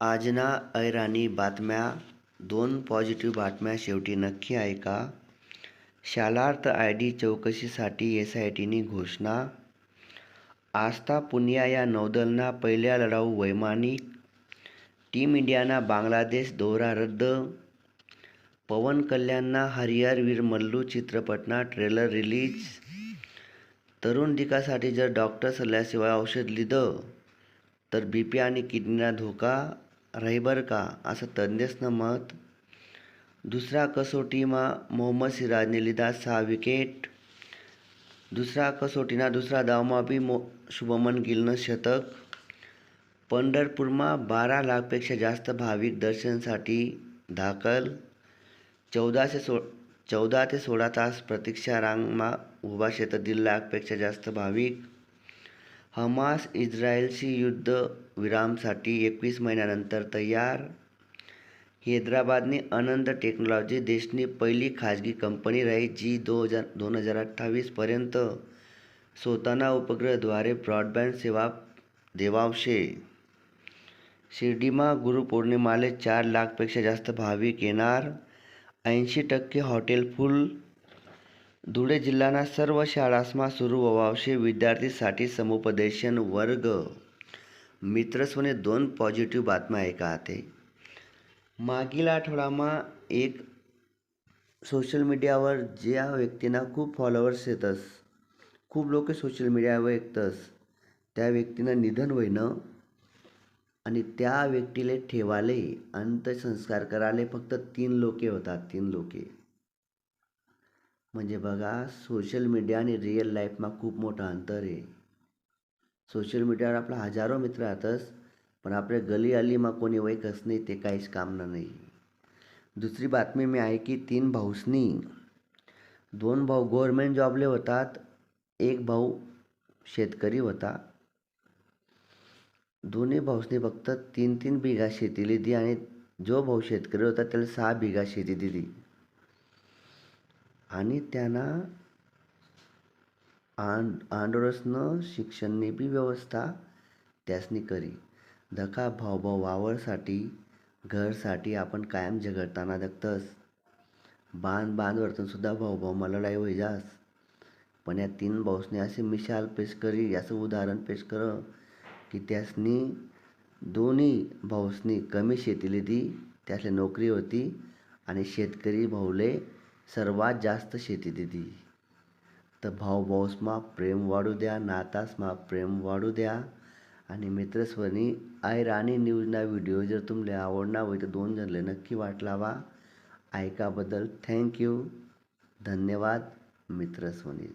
आजना ऐराणी बातम्या. 2 पॉझिटिव्ह बातम्या शेवटी नक्की ऐका. शालार्थ आयडी चौकशीसाठी एसआयटीनी घोषणा. आस्था पुनिया या नौदलना पहिल्या लढाऊ वैमानिक. टीम इंडियाना बांगलादेश दौरा रद्द. पवन कल्याणना हरिहर वीर मल्लू चित्रपटना ट्रेलर रिलीज. तरुण दिकासाठी जर डॉक्टर सल्ल्याशिवाय औषध लिहिलं तर बीपी आणि किडनीला धोका राही बरं का, असं तज्ज्ञांचं मत. दुसरा कसोटीमा मोहम्मद सिराजने लिधा 6 विकेट. दुसरा कसोटीना दुसरा डावमा बी शुभमन गिलनं शतक. पंढरपूरमा 12 लाखपेक्षा जास्त भाविक दर्शनासाठी दाखल. 14 ते 16 तास प्रतीक्षा रांगमा उभा शेत 1.5 लाखपेक्षा जास्त भाविक. हमास इस्रायलशी युद्धविरामासाठी 21 महिन्यानंतर तयार. हैदराबादनी अनंत टेक्नॉलॉजी देशनी पहिली खाजगी कंपनी राही जी 2028 पर्यंत स्वतःना उपग्रहद्वारे ब्रॉडबँड सेवा देवावशे. शिर्डीमा गुरुपौर्णिमाले 4 लाखपेक्षा जास्त भाविक येणार. 80% हॉटेल फुल. धुळे जिल्हाना सर्व शाळासमा सुरू व्हावशे विद्यार्थीसाठी समुपदेशन वर्ग. मित्रस्वने 2 पॉझिटिव्ह बातम्या ऐका आते. मागील आठवडामा एक सोशल मीडियावर ज्या व्यक्तींना खूप फॉलोअर्स येतस, खूप लोक सोशल मीडियावर ऐकतस, त्या व्यक्तीनं निधन होईनं आणि त्या व्यक्तीला ठेवाले अंत्यसंस्कार कराले फक्त 3 लोके होतात. 3 लोके म्हणजे बघा, सोशल मीडिया आणि रिअल लाईफमा खूप मोठं अंतर आहे. सोशल मीडियावर आपला हजारो मित्र राहतस, पण आपल्या गली अलीमा कोणी वैकस नाही, ते काहीच कामनं नाही. दुसरी बातमी मी ऐकी 3 भाऊसनी. 2 भाऊ गव्हर्नमेंट जॉबले होतात. एक भाऊ शेतकरी होता. दोन्ही भाऊसनी फक्त 3-3 बिघा शेती लिधी आणि जो भाऊ शेतकरी होता त्याला 6 बिघा शेती दिली आणि त्यांना आंडोरसनं शिक्षणनी बी व्यवस्था त्यासनी करी. धका भाऊ वावरसाठी घरसाठी आपण कायम झगडताना दखतस. बांध वर्तन सुद्धा भाऊ मला लढाई होई जास. पण या 3 भाऊसनी असे मिसाल पेश करी, असं उदाहरण पेश कर की त्यासनी दोन्ही भाऊसनी कमी शेती लिधी, त्यासले नोकरी होती आणि शेतकरी भाऊले सर्वात जास्त शेती दिली. तर भाऊसमा प्रेम वाढू द्या, नातासमा प्रेम वाढू द्या. आणि मित्रस्वनी ऐराणी न्यूजना व्हिडिओ जर तुम्हाला आवडला होय तर 2 जणले नक्की वाट लावा. ऐकाबद्दल थँक्यू, धन्यवाद मित्रस्वनी.